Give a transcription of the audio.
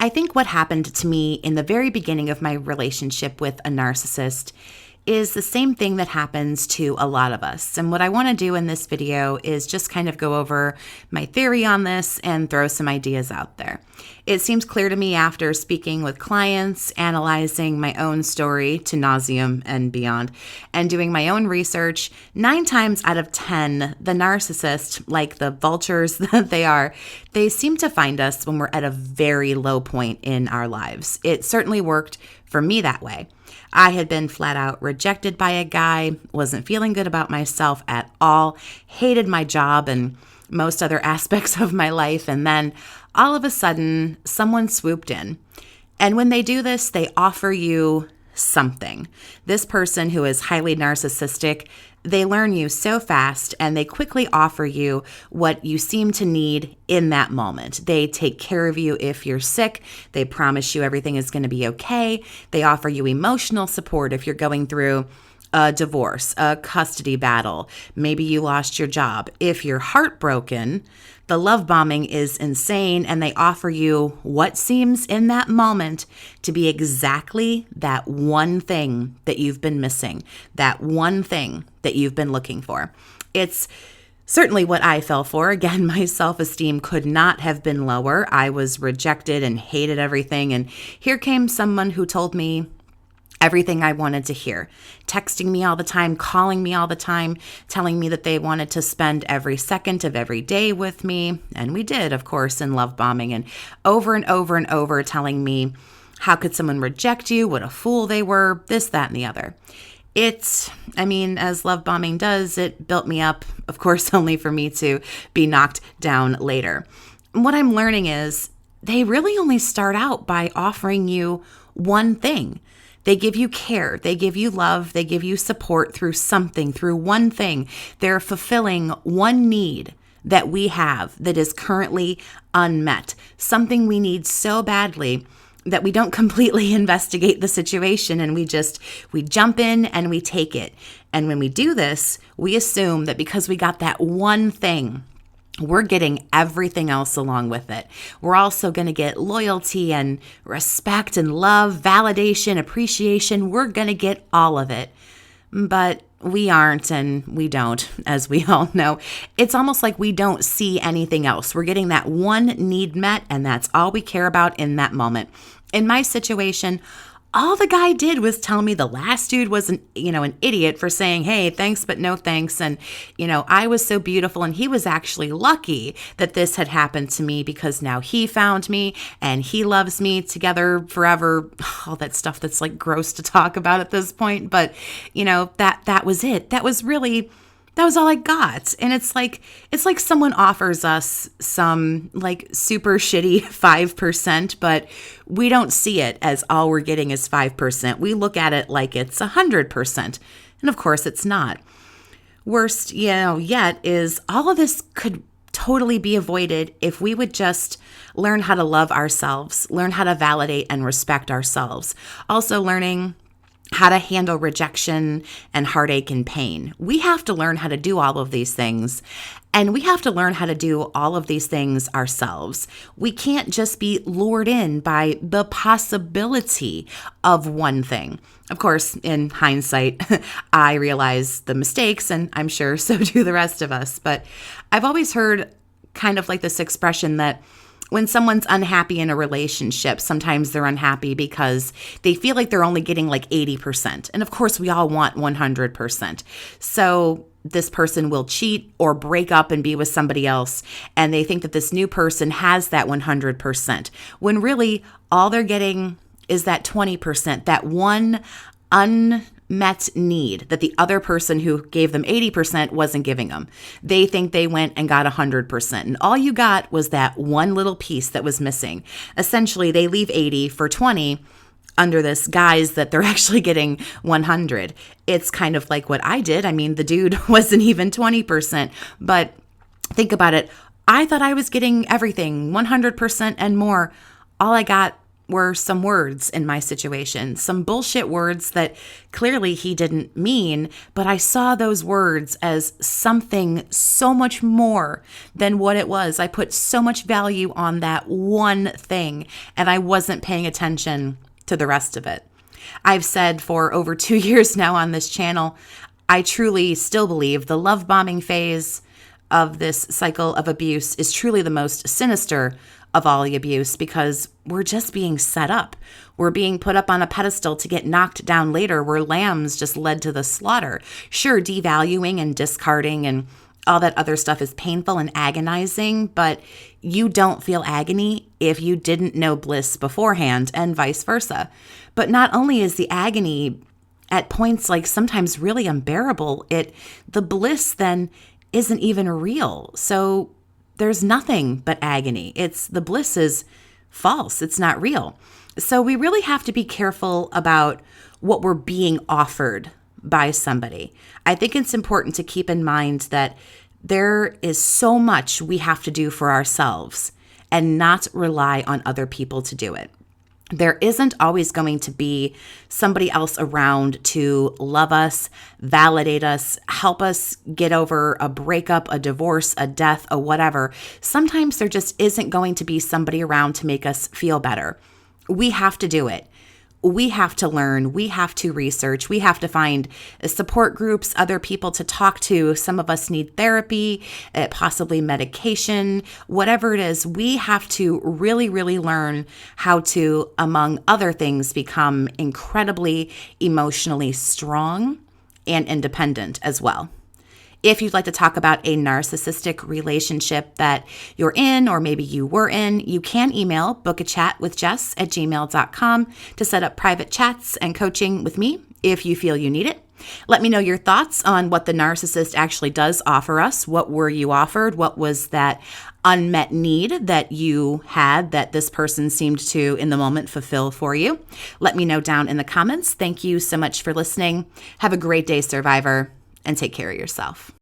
I think what happened to me in the very beginning of my relationship with a narcissist is the same thing that happens to a lot of us. And what I want to do in this video is just kind of go over my theory on this and throw some ideas out there. It seems clear to me after speaking with clients, analyzing my own story to nauseam and beyond, and doing my own research, 9 times out of 10, the narcissist, like the vultures that they are, they seem to find us when we're at a very low point in our lives. It certainly worked for me that way. I had been flat out rejected by a guy, wasn't feeling good about myself at all, hated my job and most other aspects of my life, and then all of a sudden, someone swooped in. And when they do this, they offer you something. This person who is highly narcissistic, they learn you so fast and they quickly offer you what you seem to need in that moment. They take care of you if you're sick. They promise you everything is going to be okay. They offer you emotional support if you're going through a divorce, a custody battle. Maybe you lost your job. If you're heartbroken, the love bombing is insane, and they offer you what seems in that moment to be exactly that one thing that you've been missing, that one thing that you've been looking for. It's certainly what I fell for. Again, my self-esteem could not have been lower. I was rejected and hated everything, and here came someone who told me everything I wanted to hear, texting me all the time, calling me all the time, telling me that they wanted to spend every second of every day with me. And we did, of course, in love bombing, and over telling me, how could someone reject you? What a fool they were, this, that, and the other. As love bombing does, it built me up, of course, only for me to be knocked down later. What I'm learning is they really only start out by offering you one thing. They give you care, they give you love, they give you support through something, through one thing. They're fulfilling one need that we have that is currently unmet, something we need so badly that we don't completely investigate the situation and we jump in and we take it. And when we do this, we assume that because we got that one thing, we're getting everything else along with it. We're also going to get loyalty and respect and love, validation, appreciation. We're going to get all of it. But we aren't, and we don't, as we all know. It's almost like we don't see anything else. We're getting that one need met, and that's all we care about in that moment. In my situation, all the guy did was tell me the last dude was an idiot for saying, hey, thanks, but no thanks. And, I was so beautiful. And he was actually lucky that this had happened to me because now he found me and he loves me together forever. All that stuff that's like gross to talk about at this point. But, that was it. That was all I got. And it's like someone offers us some like super shitty 5%, but we don't see it as all we're getting is 5%. We look at it like it's 100%. And of course it's not. Worst, yet is all of this could totally be avoided if we would just learn how to love ourselves, learn how to validate and respect ourselves. Also learning how to handle rejection and heartache and pain. We have to learn how to do all of these things, and we have to learn how to do all of these things ourselves. We can't just be lured in by the possibility of one thing. Of course, in hindsight, I realize the mistakes, and I'm sure so do the rest of us. But I've always heard kind of like this expression that when someone's unhappy in a relationship, sometimes they're unhappy because they feel like they're only getting like 80%. And of course, we all want 100%. So this person will cheat or break up and be with somebody else, and they think that this new person has that 100%, when really all they're getting is that 20%, that one unmet need that the other person who gave them 80% wasn't giving them. They think they went and got 100%, and all you got was that one little piece that was missing. Essentially, they leave 80 for 20 under this guise that they're actually getting 100. It's kind of like what I did. The dude wasn't even 20%, but think about it. I thought I was getting everything, 100% and more. All I got were some words in my situation, some bullshit words that clearly he didn't mean, but I saw those words as something so much more than what it was. I put so much value on that one thing, and I wasn't paying attention to the rest of it. I've said for over 2 years now on this channel, I truly still believe the love bombing phase of this cycle of abuse is truly the most sinister of all the abuse, because we're just being set up. We're being put up on a pedestal to get knocked down later. We're lambs just led to the slaughter. Sure, devaluing and discarding and all that other stuff is painful and agonizing, but you don't feel agony if you didn't know bliss beforehand, and vice versa. But not only is the agony at points like sometimes really unbearable, the bliss then isn't even real. So there's nothing but agony. The bliss is false. It's not real. So we really have to be careful about what we're being offered by somebody. I think it's important to keep in mind that there is so much we have to do for ourselves and not rely on other people to do it. There isn't always going to be somebody else around to love us, validate us, help us get over a breakup, a divorce, a death, a whatever. Sometimes there just isn't going to be somebody around to make us feel better. We have to do it. We have to learn. We have to research. We have to find support groups, other people to talk to. Some of us need therapy, possibly medication, whatever it is. We have to really, really learn how to, among other things, become incredibly emotionally strong and independent as well. If you'd like to talk about a narcissistic relationship that you're in, or maybe you were in, you can email BookAChatWithJess@gmail.com to set up private chats and coaching with me if you feel you need it. Let me know your thoughts on what the narcissist actually does offer us. What were you offered? What was that unmet need that you had that this person seemed to, in the moment, fulfill for you? Let me know down in the comments. Thank you so much for listening. Have a great day, survivor, and take care of yourself.